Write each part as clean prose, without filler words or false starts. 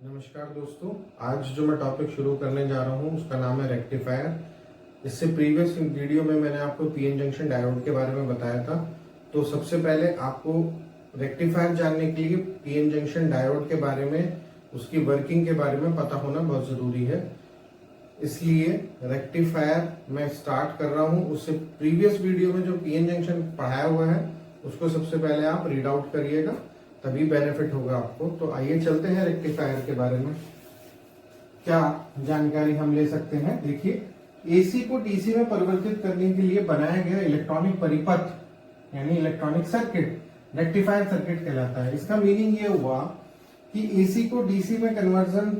नमस्कार दोस्तों, आज जो मैं टॉपिक शुरू करने जा रहा हूँ उसका नाम है रेक्टिफायर। इससे प्रीवियस वीडियो में मैंने आपको पीएन जंक्शन डायोड के बारे में बताया था। तो सबसे पहले आपको रेक्टिफायर जानने के लिए पीएन जंक्शन डायोड के बारे में, उसकी वर्किंग के बारे में पता होना बहुत ज़रूरी है। इसलिए रेक्टिफायर मैं स्टार्ट कर रहा हूँ। उससे प्रीवियस वीडियो में जो पीएन जंक्शन पढ़ाया हुआ है उसको सबसे पहले आप रीड आउट करिएगा, तभी बेनिफिट होगा आपको। तो आइए चलते हैं रेक्टिफायर के बारे में क्या जानकारी हम ले सकते हैं। देखिए, एसी को डीसी में परिवर्तित करने के लिए बनाया गया इलेक्ट्रॉनिक परिपथ यानी इलेक्ट्रॉनिक सर्किट रेक्टिफायर सर्किट कहलाता है। इसका मीनिंग ये हुआ कि एसी को डीसी में कन्वर्जन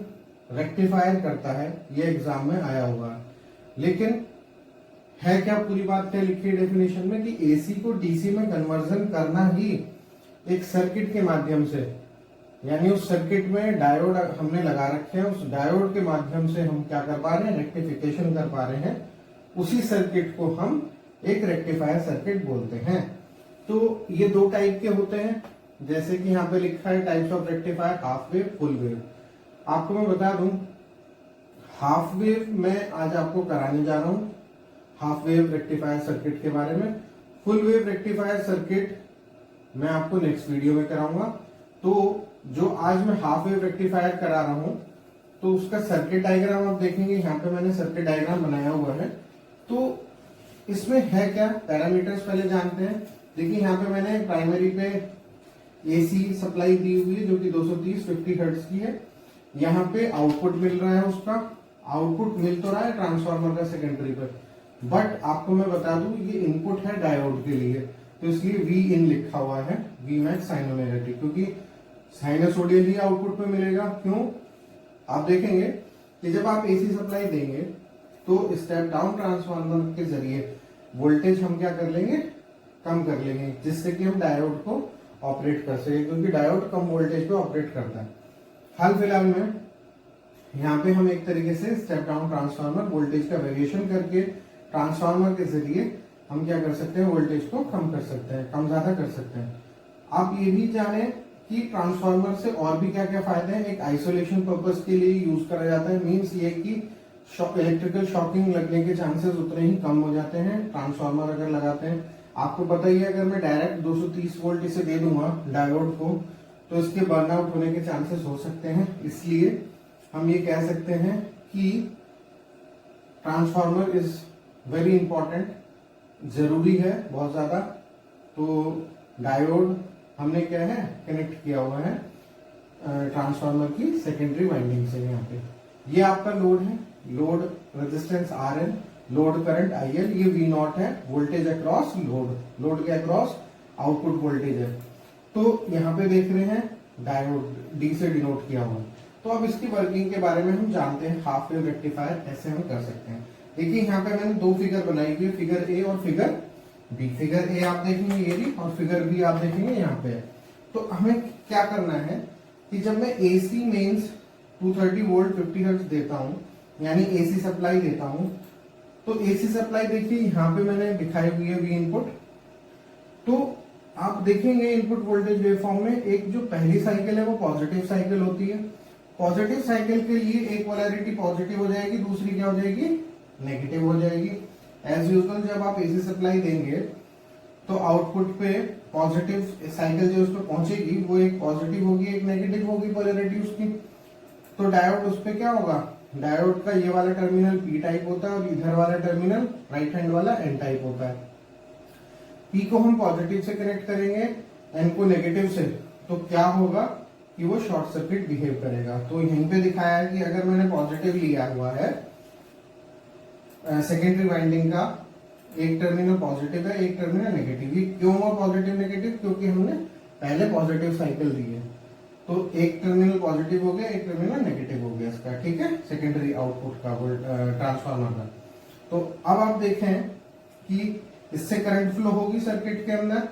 रेक्टिफायर करता है। ये एग्जाम में आया हुआ है, लेकिन है क्या पूरी बात क्या लिखी है डेफिनेशन में कि एसी को डीसी में कन्वर्जन करना ही एक सर्किट के माध्यम से, यानी उस सर्किट में डायोड हमने लगा रखे हैं, उस डायोड के माध्यम से हम क्या कर पा रहे हैं, रेक्टिफिकेशन कर पा रहे हैं। उसी सर्किट को हम एक रेक्टिफायर सर्किट बोलते हैं। तो ये दो टाइप के होते हैं, जैसे कि यहाँ पे लिखा है types of rectifier, half wave, full wave. आपको मैं बता दूं, हाफ वेव में आज आपको कराने जा रहा हूं, हाफ वेव रेक्टिफायर सर्किट के बारे में। फुल वेव रेक्टिफायर सर्किट मैं आपको नेक्स्ट वीडियो में कराऊंगा। तो जो आज मैं हाफ वेव रेक्टिफायर करा रहा हूं, तो उसका सर्किट डायग्राम आप देखेंगे, यहाँ पे मैंने सर्किट डायग्राम बनाया हुआ है। तो इसमें है क्या, पैरामीटर्स पहले जानते हैं। देखिए, यहाँ पे मैंने प्राइमरी पे एसी सप्लाई दी हुई है जो कि 230-50 हर्ट्ज की है। यहाँ पे आउटपुट मिल रहा है, उसका आउटपुट मिल तो रहा है ट्रांसफार्मर का सेकेंडरी पर, बट आपको मैं बता दूं ये इनपुट है डायोड के लिए, तो इसलिए वी इन लिखा हुआ है, वी मैक्स साइनोमेरिटी, क्योंकि साइनसोडियल ही आउटपुट में मिलेगा। क्यों, आप देखेंगे कि जब आप एसी सप्लाई देंगे तो स्टेप डाउन ट्रांसफार्मर के जरिए वोल्टेज हम क्या कर लेंगे, कम कर लेंगे, जिससे कि हम डायोड को ऑपरेट कर सके, क्योंकि डायोड कम वोल्टेज पे ऑपरेट करता है। हाल फिलहाल में यहाँ पे हम एक तरीके से स्टेप डाउन ट्रांसफार्मर वोल्टेज का वेरिएशन करके ट्रांसफार्मर के जरिए हम क्या कर सकते हैं, वोल्टेज को कम कर सकते हैं, कम ज्यादा कर सकते हैं। आप ये भी जाने कि ट्रांसफार्मर से और भी क्या क्या फायदे हैं। एक आइसोलेशन पर्पस के लिए यूज करा जाता है, मींस ये कि इलेक्ट्रिकल शॉकिंग लगने के चांसेस उतने ही कम हो जाते हैं ट्रांसफार्मर अगर लगाते हैं। आपको पता ही है, अगर मैं डायरेक्ट 230 वोल्ट इसे दे दूंगा डायोड को, तो इसके बर्नआउट होने के चांसेस हो सकते हैं। इसलिए हम ये कह सकते हैं कि ट्रांसफार्मर इज वेरी इंपॉर्टेंट, जरूरी है बहुत ज्यादा। तो डायोड हमने क्या है, कनेक्ट किया हुआ है ट्रांसफार्मर की सेकेंडरी वाइंडिंग से। यहाँ पे ये आपका लोड है, load resistance RN, load current IL, ये V0 है, वोल्टेज अक्रॉस लोड, लोड के अक्रॉस आउटपुट वोल्टेज है। तो यहाँ पे देख रहे हैं डायोड D से डिनोट किया हुआ। तो अब इसकी वर्किंग के बारे में हम जानते हैं, हाफ वेव रेक्टिफायर कैसे हम कर सकते हैं। देखिए, यहाँ पे मैंने दो फिगर बनाई हुई है, फिगर A और फिगर B। फिगर A आप देखेंगे ये भी, और फिगर B आप देखेंगे यहाँ पे। तो हमें क्या करना है कि जब मैं AC मेंस 230 वोल्ट 50 हर्ट्ज देता हूँ, यानी AC सप्लाई देता हूँ, तो AC सप्लाई देखिए यहाँ पे मैंने दिखाई हुई है V इनपुट। तो आप देखेंगे इनपुट वोल्टेज वेवफॉर्म में एक जो पहली साइकिल है वो पॉजिटिव साइकिल होती है। पॉजिटिव साइकिल के लिए एक पोलैरिटी पॉजिटिव हो जाएगी, दूसरी क्या हो जाएगी, नेगेटिव हो जाएगी। एज यूजुअल जब आप एसी सप्लाई देंगे तो आउटपुट पे पॉजिटिव साइकिल जो उस पर पहुंचेगी वो एक पॉजिटिव होगी, एक नेगेटिव होगी पोलैरिटी उसकी। तो डायोड उस पर क्या होगा, डायोड का ये वाला टर्मिनल P टाइप होता है और इधर वाला टर्मिनल राइट हैंड वाला N टाइप होता है। P को हम पॉजिटिव से कनेक्ट करेंगे, N को नेगेटिव से, तो क्या होगा कि वो शॉर्ट सर्किट बिहेव करेगा। तो यहीं पे दिखाया है कि अगर मैंने पॉजिटिव लिया हुआ है सेकेंडरी वाइंडिंग का, एक टर्मिनल पॉजिटिव है, एक टर्मिनल नेगेटिव। ये क्यों हुआ पॉजिटिव नेगेटिव, क्योंकि हमने पहले पॉजिटिव साइकिल दी है। तो एक टर्मिनल पॉजिटिव हो गया, एक टर्मिनल नेगेटिव हो गया इसका, ठीक है, सेकेंडरी आउटपुट का ट्रांसफार्मर का। तो अब आप देखें कि इससे करंट फ्लो होगी सर्किट के अंदर।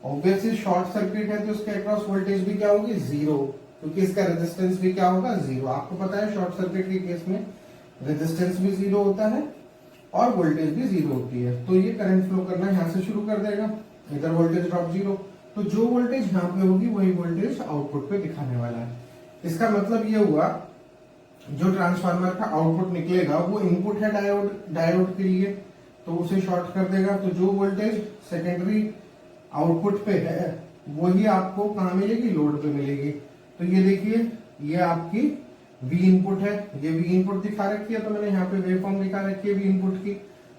ऑब्वियसली शॉर्ट सर्किट है तो इसके अक्रॉस वोल्टेज भी क्या होगी, जीरो, क्योंकि इसका रेजिस्टेंस भी क्या होगा, जीरो। आपको पता है शॉर्ट सर्किट के केस में रेजिस्टेंस भी जीरो होता है और वोल्टेज भी जीरो होती है। तो ये करंट फ्लो करना यहाँ से शुरू कर देगा, इधर वोल्टेज ड्रॉप जीरो। तो जो वोल्टेज यहाँ पे होगी वही वोल्टेज आउटपुट पे दिखाने वाला है। इसका मतलब ये हुआ जो ट्रांसफार्मर का आउटपुट निकलेगा वो इनपुट है डायोड के लिए, तो उसे शॉर्ट कर देगा। तो जो वोल्टेज सेकेंडरी आउटपुट पे है वही आपको कहाँ मिलेगी, लोड पे मिलेगी। तो ये देखिए ये आपकी V इनपुट है, ये V इनपुट दिखा रखी है, तो मैंने यहाँ पे वेव फॉर्म दिखा रखी है V इनपुट की।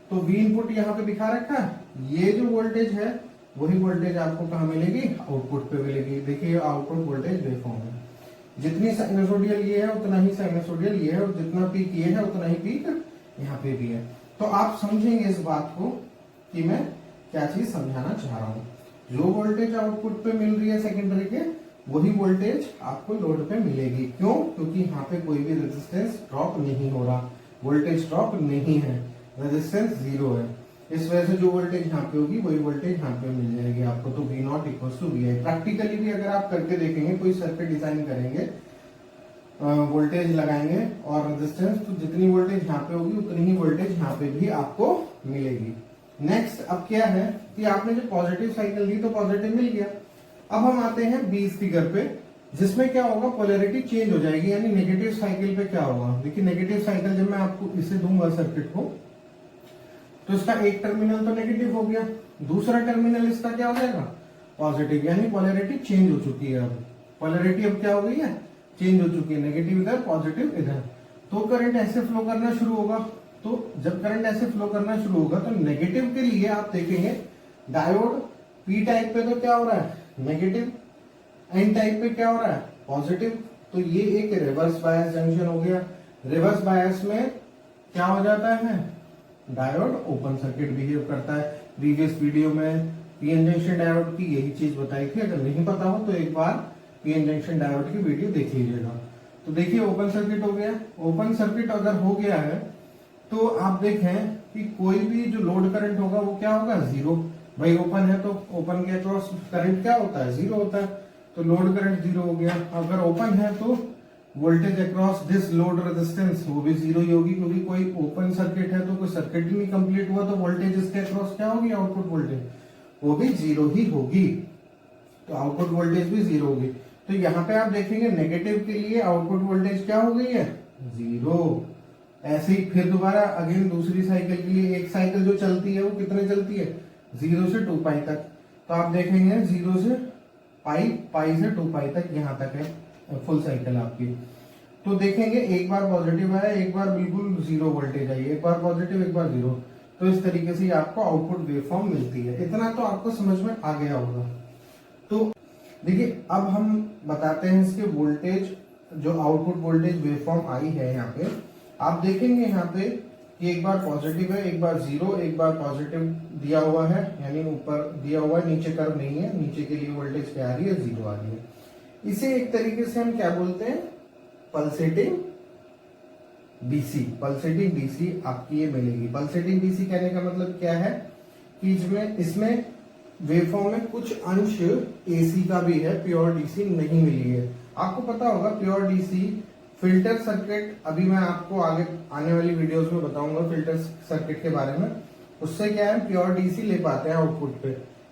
तो V इनपुट यहाँ पे दिखा रखा है, ये जो वोल्टेज है वही वोल्टेज आपको कहाँ मिलेगी, आउटपुट पे मिलेगी। देखिए आउटपुट वोल्टेज वेव फॉर्म है, जितनी साइनसोडियल ये है उतना ही साइनसोडियल ये है, और जितना पीक ये है उतना ही पीक यहाँ पे भी है। तो आप समझेंगे इस बात को कि मैं क्या चीज समझाना चाह रहा हूँ। जो वोल्टेज आउटपुट पे मिल रही है सेकेंडरी के, वही वोल्टेज आपको लोड पे मिलेगी। क्यों? क्योंकि यहाँ पे कोई भी रेजिस्टेंस ड्रॉप नहीं हो रहा, वोल्टेज ड्रॉप नहीं है, रेजिस्टेंस जीरो है। इस वजह से जो वोल्टेज यहाँ पे होगी वही वोल्टेज यहाँ पे मिल जाएगी आपको। तो V not equal to V I. Practically भी अगर आप करके देखेंगे, कोई सर्किट डिजाइन करेंगे, वोल्टेज लगाएंगे और रेजिस्टेंस, तो जितनी वोल्टेज यहाँ पे होगी उतनी ही वोल्टेज यहाँ पे भी आपको मिलेगी। नेक्स्ट अब क्या है कि आपने जो पॉजिटिव साइकिल दी तो पॉजिटिव मिल गया। अब हम आते हैं बी फिगर पे, जिसमें क्या होगा, पोलैरिटी चेंज हो जाएगी। यानी नेगेटिव साइकिल पे क्या होगा, देखिए नेगेटिव साइकिल जब मैं आपको इसे दूंगा सर्किट को, तो इसका एक टर्मिनल तो नेगेटिव हो गया, दूसरा टर्मिनल इसका क्या हो जाएगा, पॉजिटिव। यानी पोलैरिटी चेंज हो चुकी है। अब पोलैरिटी अब क्या हो गई है, चेंज हो चुकी है, नेगेटिव इधर पॉजिटिव इधर। तो करंट ऐसे फ्लो करना शुरू होगा। तो जब करंट ऐसे फ्लो करना शुरू होगा तो नेगेटिव के लिए आप देखेंगे डायोड पी टाइप पे तो क्या हो रहा है, नेगेटिव, एन टाइप पे क्या हो रहा है, पॉजिटिव। तो ये एक रिवर्स बायस जंक्शन हो गया। रिवर्स बायस में क्या हो जाता है, डायोड ओपन सर्किट बिहेव करता है। प्रीवियस वीडियो में पीएन जंक्शन डायोड की यही चीज बताई थी, अगर नहीं पता हो तो एक बार पीएन जंक्शन डायोड की वीडियो देख लीजिएगा। तो देखिए ओपन सर्किट हो गया। ओपन सर्किट अगर हो गया है तो आप देखें कि कोई भी जो लोड करंट होगा वो क्या होगा, जीरो। भाई ओपन है तो ओपन के अक्रॉस करंट क्या होता है, जीरो होता है। तो लोड करंट जीरो हो गया। अगर ओपन है तो voltage across this load resistance वो भी जीरो ही होगी, क्योंकि कोई ओपन सर्किट है तो कोई सर्किट ही नहीं कंप्लीट हुआ, तो वोल्टेज इसके अक्रॉस क्या होगी, आउटपुट वोल्टेज वो भी जीरो ही होगी। तो आउटपुट वोल्टेज भी जीरो होगी। तो यहाँ पे आप देखेंगे नेगेटिव के लिए आउटपुट वोल्टेज क्या हो गई है, जीरो। ऐसे ही फिर दोबारा अगेन दूसरी साइकिल के लिए, एक साइकिल जो चलती है वो कितने चलती है, 0 से 2 पाई तक। तो आप देखेंगे 0 से पाई, पाई से 2 पाई तक, यहाँ तक है फुल साइकिल आपकी। तो देखेंगे एक बार पॉजिटिव आया, एक बार बिल्कुल जीरो वोल्टेज आई, एक बार पॉजिटिव एक बार जीरो। तो इस तरीके से आपको आउटपुट वेवफॉर्म मिलती है। इतना तो आपको समझ में आ गया होगा। तो देखिए अब हम बताते हैं इसके वोल्टेज, जो आउटपुट वोल्टेज वेवफॉर्म आई है यहाँ पे। आप देखेंगे यहाँ पे कि एक बार पॉजिटिव है, एक बार जीरो, एक बार पॉजिटिव दिया हुआ है, यानी ऊपर दिया हुआ है, नीचे कर्व नहीं है, नीचे के लिए वोल्टेज क्या आ रही है, जीरो आ रही है। इसे एक तरीके से हम क्या बोलते हैं, पल्सेटिंग डीसी। पल्सेटिंग डीसी आपकी ये मिलेगी। पल्सेटिंग डीसी कहने का मतलब क्या है कि इसमें वेवफॉर्म में कुछ अंश एसी का भी है, प्योर डीसी नहीं मिली है। आपको पता होगा प्योर डीसी फिल्टर सर्किट, अभी मैं आपको आगे आने वाली वीडियोस में बताऊंगा फिल्टर सर्किट के बारे में। उससे क्या है, प्योर डीसी ले पाते हैं आउटपुट पे।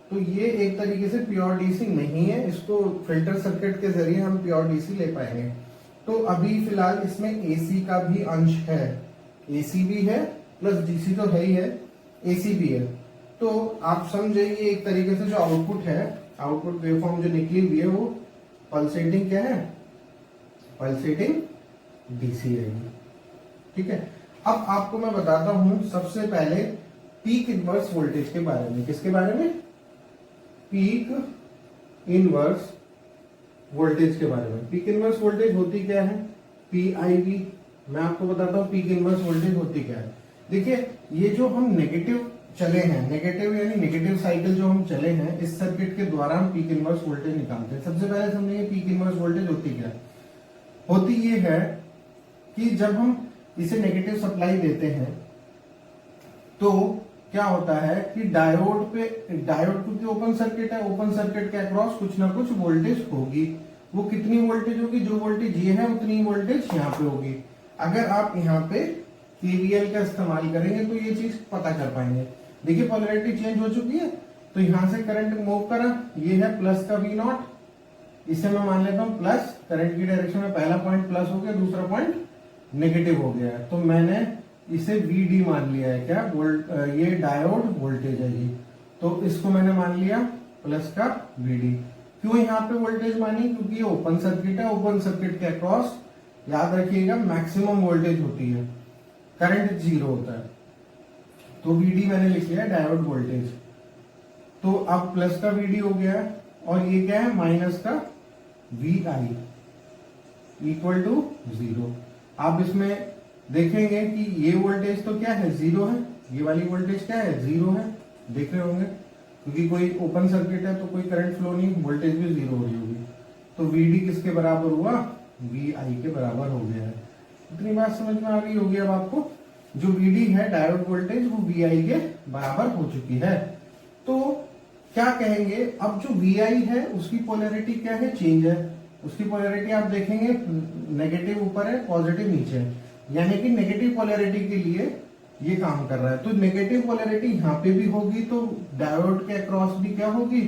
तो ये एक तरीके से प्योर डीसी नहीं है, इसको फिल्टर सर्किट के जरिए हम प्योर डीसी ले पाएंगे। तो अभी फिलहाल इसमें एसी का भी अंश है, एसी भी है प्लस डीसी तो है ही है, एसी भी है। तो आप समझे ये एक तरीके से जो आउटपुट है, आउटपुट वेवफॉर्म जो निकली हुई है वो पल्सेटिंग क्या है, पल्सेटिंग डीसी रहेगी। ठीक है। अब आपको मैं बताता हूं सबसे पहले पीक इनवर्स वोल्टेज के बारे में। किसके बारे में, पीक इनवर्स वोल्टेज के बारे में। पीक इनवर्स वोल्टेज होती क्या है, पीआईवी। मैं आपको बताता हूं पीक इनवर्स वोल्टेज होती क्या है। देखिए ये जो हम नेगेटिव चले हैं, नेगेटिव यानी नेगेटिव साइकिल जो हम चले हैं, इस सर्किट के द्वारा हम पीक इनवर्स वोल्टेज निकालते हैं। सबसे पहले समझिए पीक इनवर्स वोल्टेज होती क्या है। होती ये है कि जब हम इसे नेगेटिव सप्लाई देते हैं तो क्या होता है कि डायोड क्योंकि ओपन सर्किट है, ओपन सर्किट के अक्रॉस कुछ ना कुछ वोल्टेज होगी। वो कितनी वोल्टेज होगी, जो वोल्टेज ये है उतनी वोल्टेज यहाँ पे होगी। अगर आप यहाँ पे केवीएल का इस्तेमाल करेंगे तो ये चीज पता कर पाएंगे। देखिए पोलैरिटी चेंज हो चुकी है, तो यहां से करंट मूव करा, ये है प्लस का वी नॉट, इसे मैं मान लेता हूं प्लस करंट की डायरेक्शन में पहला पॉइंट प्लस हो गया, दूसरा पॉइंट नेगेटिव हो गया है, तो मैंने इसे VD मान लिया है। क्या ये डायोड वोल्टेज है ये, तो इसको मैंने मान लिया प्लस का VD। क्यों यहाँ पे वोल्टेज मानी? क्योंकि ये ओपन सर्किट है, ओपन सर्किट के अक्रॉस याद रखिएगा मैक्सिमम वोल्टेज होती है, करंट 0 होता है, तो VD मैंने लिख लिया डायोड वोल्टेज। तो अब प्लस का VD हो गया और ये क्या है माइनस का VI इक्वल टू 0। आप इसमें देखेंगे कि ये वोल्टेज तो क्या है 0 है, ये वाली वोल्टेज क्या है 0 है, देख रहे होंगे, क्योंकि कोई ओपन सर्किट है तो कोई करंट फ्लो नहीं, वोल्टेज भी 0 हो रही होगी। तो VD किसके बराबर हुआ? VI के बराबर हो गया है। इतनी बात समझ में आ गई होगी अब आपको। जो VD है डायोड वोल्टेज वो VI के बराबर हो चुकी है। तो क्या कहेंगे, अब जो VI है उसकी पोलैरिटी क्या है? चेंज है। उसकी पोलैरिटी आप देखेंगे नेगेटिव ऊपर है, पॉजिटिव नीचे है, यानी कि नेगेटिव पोलैरिटी के लिए ये काम कर रहा है। तो नेगेटिव पोलैरिटी यहाँ पे भी होगी, तो डायोड के अक्रॉस भी क्या होगी?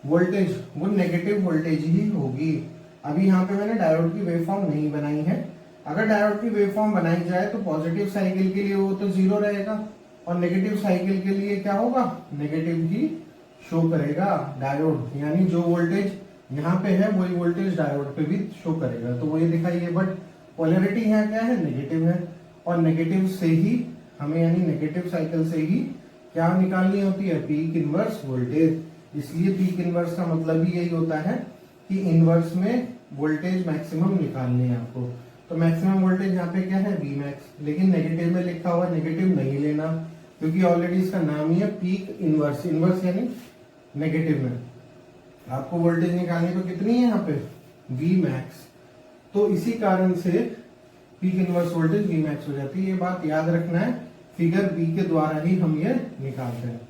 वोल्टेज, वो नेगेटिव वोल्टेज ही होगी। अभी यहाँ पे मैंने डायोड की वेवफॉर्म नहीं बनाई है। अगर डायोड की वेवफॉर्म बनाई जाए तो पॉजिटिव साइकिल के लिए वो तो 0 रहेगा और नेगेटिव साइकिल के लिए क्या होगा? नेगेटिव ही शो करेगा डायोड, यानी जो वोल्टेज यहाँ पे है वही वोल्टेज डायोड पे भी शो करेगा। तो वो ये दिखाइए, बट पोलैरिटी यहाँ क्या है? नेगेटिव है, और नेगेटिव से ही हमें यानी नेगेटिव साइकिल से ही क्या निकालनी होती है? Peak inverse voltage. इसलिए पीक इनवर्स का मतलब ही यही होता है कि इनवर्स में वोल्टेज मैक्सिमम निकालनी है आपको। तो मैक्सिमम वोल्टेज यहाँ पे क्या है? Vmax, लेकिन नेगेटिव में लिखा हुआ, नेगेटिव नहीं लेना क्योंकि ऑलरेडी इसका नाम ही है पीक इनवर्स। इनवर्स यानी नेगेटिव में आपको वोल्टेज निकालनी तो कितनी है यहाँ पे? Vmax। तो इसी कारण से पीक इनवर्स वोल्टेज Vmax हो जाती है। ये बात याद रखना है, फिगर बी के द्वारा ही हम ये निकालते हैं।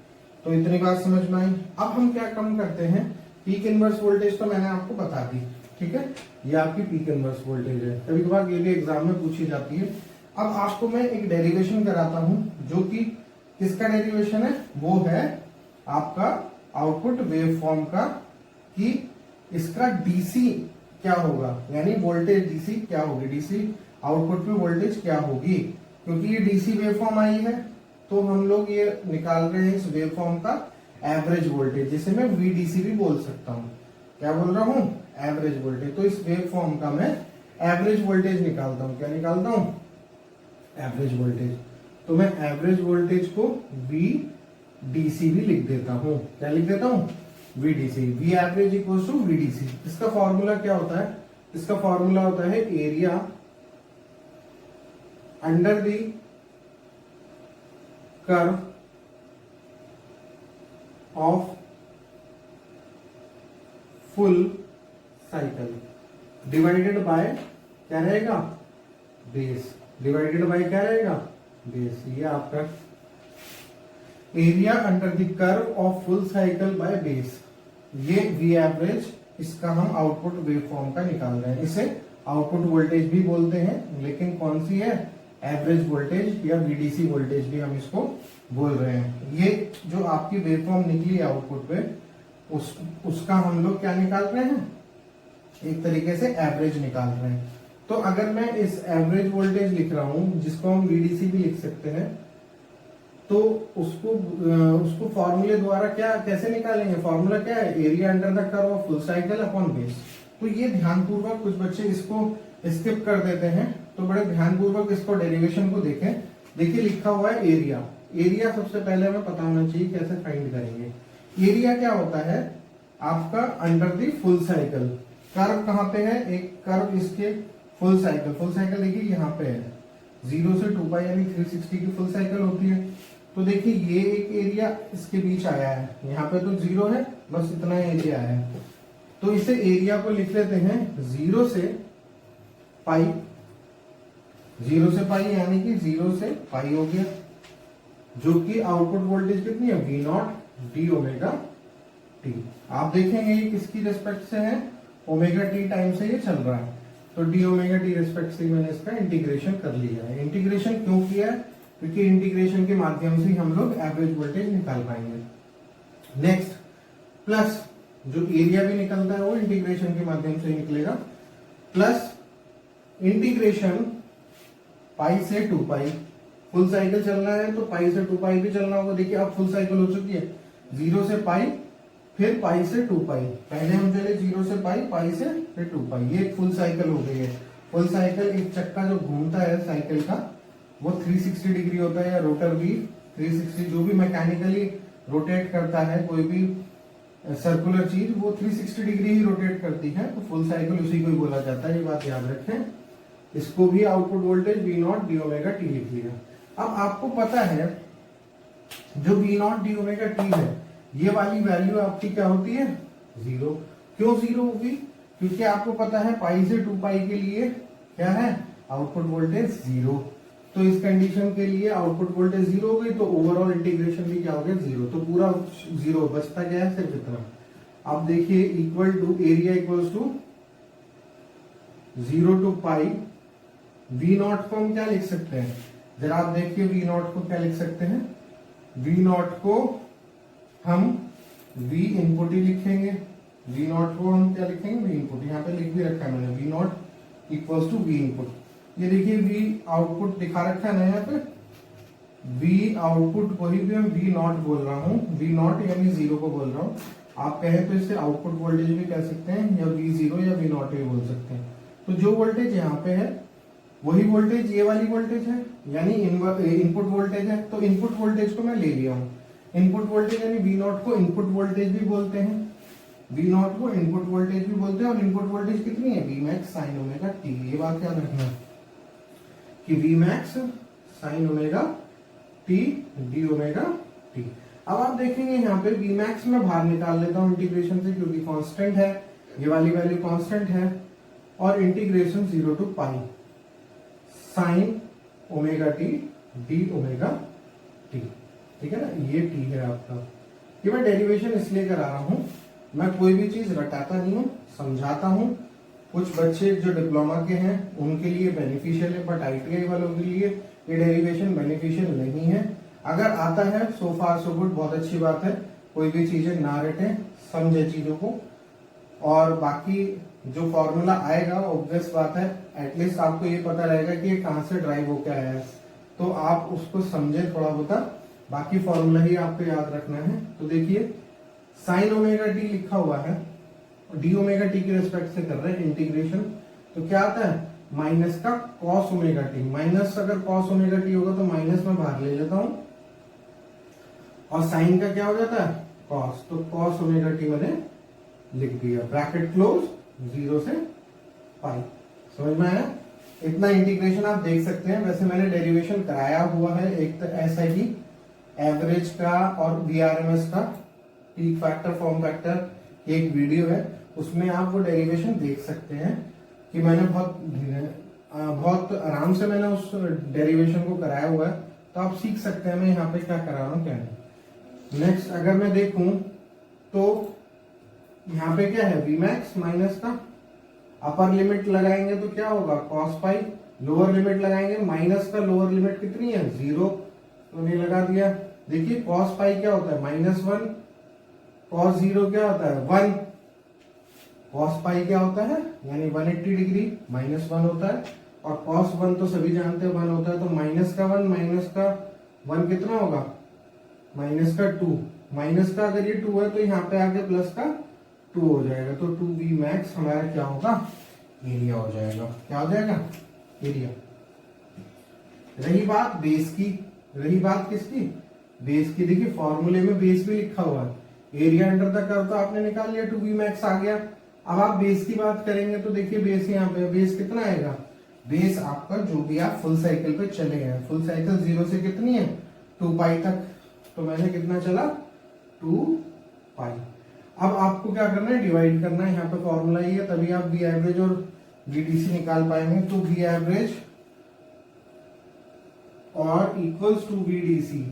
तो इतनी बात समझ में आई। अब हम क्या कम करते हैं, पीक इनवर्स वोल्टेज तो मैंने आपको बता दी, ठीक है, ये आपकी पीक इनवर्स वोल्टेज है। कभी कभार ये भी एग्जाम में पूछी जाती है। अब आपको मैं एक डेरिवेशन कराता हूं, जो कि किसका डेरिवेशन है? वो है आपका आउटपुट वेवफॉर्म का, कि इसका डीसी क्या होगा, यानी वोल्टेज डीसी क्या होगी, डीसी आउटपुट में वोल्टेज क्या होगी। क्योंकि ये डीसी वेवफॉर्म आई है तो हम लोग ये निकाल रहे हैं इस वेवफॉर्म का एवरेज वोल्टेज, जिसे मैं VDC भी बोल सकता हूँ। क्या बोल रहा हूँ? Average voltage. तो इस वेवफॉर्म का मैं एवरेज वोल्टेज निकालता हूँ। क्या निकालता हूँ? Average voltage. तो मैं एवरेज वोल्टेज को VDC भी लिख देता हूँ। क्या लिख देता हूँ? VDC। V average equal to VDC। इसका फॉर्मूला क्या होता है? इसका फॉर्मूला होता है area under the curve of full cycle divided by क्या रहेगा? बेस। डिवाइडेड बाय क्या रहेगा? बेस। ये आपका area under the curve of full cycle by base. ये V एवरेज, इसका हम आउटपुट वेवफॉर्म का निकाल रहे हैं। इसे आउटपुट वोल्टेज भी बोलते हैं, लेकिन कौन सी है? एवरेज वोल्टेज या VDC वोल्टेज भी हम इसको बोल रहे हैं। ये जो आपकी वेवफॉर्म निकली आउटपुट पे, उसका हम लोग क्या निकाल रहे हैं? एक तरीके से एवरेज निकाल रहे हैं। तो अगर मैं इस एवरेज वोल्टेज लिख रहा हूं, जिसको हम VDC भी लिख सकते हैं, तो उसको फॉर्मूले द्वारा क्या कैसे निकालेंगे? फॉर्मूला क्या है? Area under the curve of full cycle upon base. तो ये ध्यानपूर्वक, कुछ बच्चे इसको स्किप कर देते हैं, तो बड़े ध्यानपूर्वक इसको डेरिवेशन को देखें। देखिए लिखा हुआ है एरिया। एरिया सबसे पहले हमें पता होना चाहिए कैसे फाइंड करेंगे। एरिया क्या होता है? आपका under the full cycle. Curve कहाँ पे है? एक कर्व इसके फुल साइकिल देखिए यहाँ पे है, 0 से 2 पाई यानी 360 की फुल साइकिल होती है। तो देखिए ये एक एरिया इसके बीच आया है, यहाँ पे तो 0 है, बस इतना एरिया है। तो इसे एरिया को लिख लेते हैं 0 से पाई। 0 से पाई यानी कि 0 से पाई हो गया, जो कि आउटपुट वोल्टेज कितनी है? V0 d omega t। आप देखेंगे ये किसकी रेस्पेक्ट से है? ओमेगा t टाइम से ये चल रहा है, तो d ओमेगा t रेस्पेक्ट से मैंने इसका इंटीग्रेशन कर लिया है। इंटीग्रेशन क्यों किया है? क्योंकि इंटीग्रेशन के माध्यम से हम लोग एवरेज वोल्टेज निकाल पाएंगे। नेक्स्ट, प्लस जो एरिया भी निकलता है वो इंटीग्रेशन के माध्यम से निकलेगा। प्लस इंटीग्रेशन पाई से 2 पाई। फुल साइकिल चलना है तो पाई से 2 पाई भी चलना होगा। देखिए अब फुल साइकिल हो चुकी है 0 से पाई, फिर पाई से 2 पाई। पहले हम चले 0 से पाई, पाई से फिर 2 पाई। ये फुल साइकिल हो गई है। फुल साइकिल एक चक्का जो घूमता है साइकिल का वो 360 डिग्री होता है, या रोटर भी 360, जो भी मैकेनिकली रोटेट करता है कोई भी सर्कुलर चीज वो 360 डिग्री ही रोटेट करती है, तो फुल साइकिल उसी को ही बोला जाता है। ये बात याद रखें। इसको भी output voltage V not D omega T लिख लिया। अब आपको पता है जो V not D omega T है, ये वाली वैल्यू आपकी क्या होती है? 0। क्यों 0 होगी? क्योंकि आपको पता है पाई से 2 पाई के लिए क्या है? Output voltage 0। तो इस कंडीशन के लिए आउटपुट वोल्टेज 0 हो गई, तो ओवरऑल इंटीग्रेशन भी क्या हो गया? 0। तो पूरा 0 बचता क्या है? सिर्फ इतना। अब देखिए equal to area equals to 0 to pi. V not को हम क्या लिख सकते हैं? जरा आप देखिए V नॉट को क्या लिख सकते हैं? V नॉट को हम V इनपुट ही लिखेंगे। V नॉट को हम क्या लिखेंगे? V input. यहाँ पे लिख भी रखा है मैंने, V not equals to V input. ये देखिए V आउटपुट दिखा रखा है ना यहाँ पे, V आउटपुट को ही भी हम V नॉट बोल रहा हूँ। V नॉट यानी 0 को बोल रहा हूँ। आप कहें तो इसे आउटपुट वोल्टेज भी कह सकते हैं, या V0 या V नॉट भी बोल सकते हैं। तो जो वोल्टेज यहाँ पे है वही वोल्टेज ये वाली वोल्टेज है, यानी इनपुट वोल्टेज है। तो इनपुट वोल्टेज को मैं ले लिया हूँ। इनपुट वोल्टेज यानी V नॉट को इनपुट वोल्टेज भी बोलते हैं, V नॉट को इनपुट वोल्टेज भी बोलते हैं। और इनपुट वोल्टेज कितनी है? V max sine omega T. ये बात याद रखना कि V max sine omega t d omega T. अब आप देखेंगे यहाँ पे V मैक्स में बाहर निकाल लेता हूँ इंटीग्रेशन से, क्योंकि कांस्टेंट है, ये वाली वैल्यू कांस्टेंट है। और integration 0 to pi sine omega t d omega t. ठीक है ना, ये टी है आपका। ये मैं डेरिवेशन इसलिए करा रहा हूं, मैं कोई भी चीज रटाता नहीं हूं, समझाता हूं। कुछ बच्चे जो डिप्लोमा के हैं उनके लिए बेनिफिशियल है, बट ITI वालों के लिए ये डेरिवेशन बेनिफिशियल नहीं है। अगर आता है सो फार सो गुड, बहुत अच्छी बात है। कोई भी चीजें ना रटे, समझे चीजों को। और बाकी जो फॉर्मूला आएगा ऑब्वियस बात है, एटलीस्ट आपको ये पता रहेगा कि ये कहां से ड्राइव होकर आया है, तो आप उसको समझे थोड़ा बहुत। बाकी फॉर्मूला ही आपको याद रखना है। तो देखिए साइन ओमेगा टी लिखा हुआ है, डी ओमेगा टी के रिस्पेक्ट से कर रहे हैं इंटीग्रेशन, तो क्या आता है? माइनस का कॉस ओमेगा टी। माइनस अगर कॉस ओमेगा टी होगा तो माइनस में बाहर ले लेता हूं, और साइन का क्या हो जाता है? कॉस। तो कॉस ओमेगा टी मैंने लिख दिया, ब्रैकेट क्लोज 0 से पाई। समझ में आया? इतना इंटीग्रेशन आप देख सकते हैं। वैसे मैंने डेरिवेशन कराया हुआ है एक तो ऐसा ही, एवरेज का और VRMS का, पीक फैक्टर फॉर्म फैक्टर, एक वीडियो है, उसमें आप वो डेरिवेशन देख सकते हैं कि मैंने बहुत आराम से मैंने उस डेरिवेशन को कराया हुआ है। तो आप सीख सकते हैं मैं यहाँ पे क्या करा रहा हूँ क्या नहीं। नेक्स्ट अगर मैं देखूं तो यहाँ पे क्या है? V मैक्स माइनस का अपर लिमिट लगाएंगे तो क्या होगा? Cos pi. लोअर लिमिट लगाएंगे, माइनस का लोअर लिमिट कितनी है? 0। तो नहीं लगा दिया। देखिए कॉस पाई क्या होता है? -1। कॉस 0 क्या होता है? 1। कॉस पाई क्या होता है? यानी 180 डिग्री -1 होता है। और कॉस 1 तो सभी जानते हैं 1 होता है। तो माइनस का 1 कितना होगा? माइनस का 2। माइनस का अगर ये 2 है तो यहाँ पे आके प्लस का 2 हो जाएगा। तो 2V मैक्स हमारा क्या होगा? एरिया हो जाएगा। क्या हो जाएगा? एरिया। रही बात बेस की, रही बात किसकी? बेस की। देखिए फॉर्मूले में बेस भी लिखा हुआ है, एरिया अंडर द कर्व तो आपने निकाल लिया, 2V मैक्स आ गया। अब आप बेस की बात करेंगे तो देखिए बेस यहाँ पे, बेस कितना आएगा? बेस आपका जो भी आप फुल साइकिल पे चले गए, फुल साइकिल 0 से कितनी है? 2 पाई तक। तो मैंने कितना चला? 2 पाई। अब आपको क्या करना है? डिवाइड करना है। यहाँ पे फॉर्मूला ही है, तभी आप V एवरेज और VDC निकाल पाएंगे। तो V एवरेज और इक्वल्स टू VDC,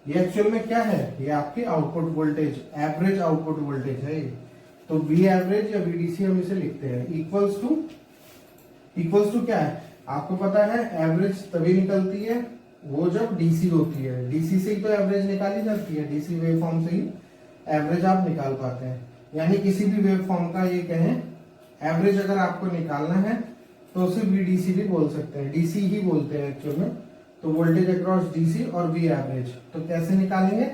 ये एक्चुअल में क्या है? ये आपके output voltage, average output voltage है। तो V एवरेज या VDC हम इसे लिखते हैं इक्वल्स टू क्या है? आपको पता है एवरेज तभी निकलती है वो जब DC होती है। DC से ही तो एवरेज निकाली जाती है, DC वेवफॉर्म से ही एवरेज आप निकाल पाते हैं। यानी किसी भी वेवफॉर्म का ये कहें एवरेज अगर आपको निकालना है तो उसे VDC भी बोल सकते हैं, DC ही बोलते हैं एक्चुअल में। तो वोल्टेज अक्रॉस DC और V एवरेज तो कैसे निकालेंगे,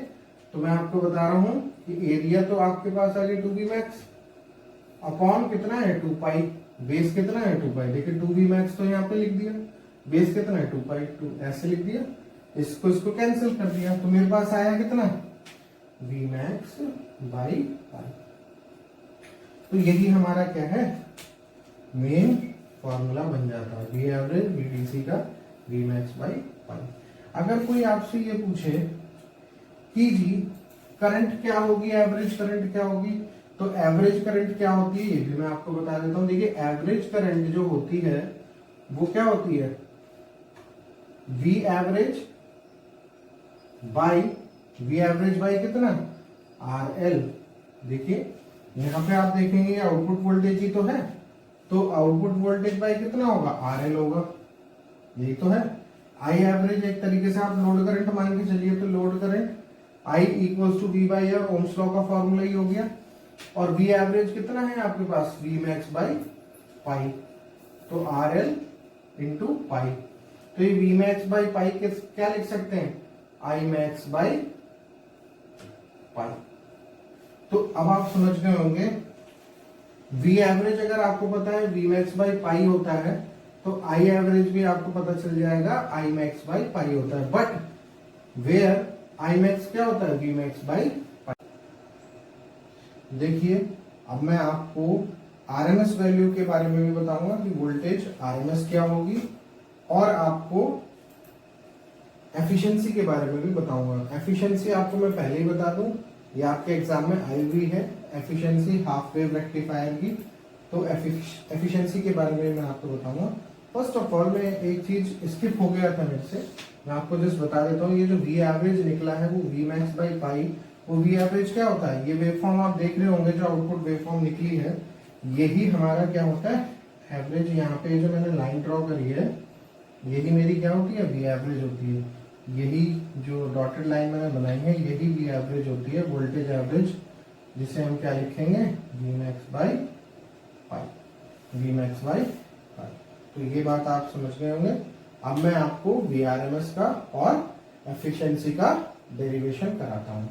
तो मैं आपको बता रहा हूं कि एरिया तो आपके पास आ गया 2V मैक्स अपॉन कितना है 2 पाई, बेस कितना है 2 पाई। देखिए 2V मैक्स तो यहाँ पे लिख दिया, बेस कितना है 2 पाई, 2 ऐसे लिख दिया, इसको कैंसिल कर दिया, तो मेरे पास आया कितना V मैक्स बाई पाई। तो यही हमारा क्या है मेन फॉर्मूला बन जाता है, V एवरेज VDC का V मैक्स बाई पाई। अगर कोई आपसे ये पूछे कि जी करंट क्या होगी, एवरेज करंट क्या होगी, तो एवरेज करंट क्या होती है ये भी मैं आपको बता देता हूं। देखिए एवरेज करंट जो होती है वो क्या होती है, V एवरेज बाई कितना RL। देखिए यहां पे आप देखेंगे आउटपुट वोल्टेज ही तो है, तो आउटपुट वोल्टेज बाई कितना होगा RL होगा, यही तो है। I एवरेज एक तरीके से आप लोड करंट मान के चलिए, तो load current I equals to V by R, Ohm's law का फॉर्मूला ही हो गया। और V एवरेज कितना है आपके पास V मैक्स बाई पाई, तो RL इंटू पाई। तो ये V मैक्स बाई पाई क्या लिख सकते हैं I मैक्स बाई पाई। तो अब आप समझ गए होंगे V एवरेज अगर आपको पता है V मैक्स बाई पाई होता है, तो I एवरेज भी आपको पता चल जाएगा I मैक्स बाई पाई होता है। बट वेयर I मैक्स क्या होता है V मैक्स बाई पाई। देखिए अब मैं आपको RMS वैल्यू के बारे में भी बताऊंगा कि वोल्टेज RMS क्या होगी, और आपको एफिशिएंसी के बारे में भी बताऊंगा। एफिशिएंसी आपको मैं पहले ही बता दूं, ये आपके एग्जाम में आई हुई है, एफिशिएंसी हाफ वेव रेक्टिफायर की। तो एफिशिएंसी के बारे में मैं आपको बताऊंगा। फर्स्ट ऑफ ऑल मैं एक चीज स्किप हो गया था मेरे से, मैं आपको जस्ट बता देता हूँ। ये जो V एवरेज निकला है वो V मैक्स बाई पाई, वो V एवरेज क्या होता है, ये वेवफॉर्म आप देख रहे होंगे जो आउटपुट वेवफॉर्म निकली है, यही हमारा क्या होता है एवरेज। यहाँ पे जो मैंने लाइन ड्रॉ करी है यही मेरी क्या होती है V एवरेज होती है। यही जो डॉटेड लाइन मैंने बनाई है यही V एवरेज होती है, वोल्टेज एवरेज, जिसे हम क्या लिखेंगे V max by pi, V max by pi. तो ये बात आप समझ गए होंगे। अब मैं आपको VRMS का और एफिशिएंसी का डेरिवेशन कराता हूं।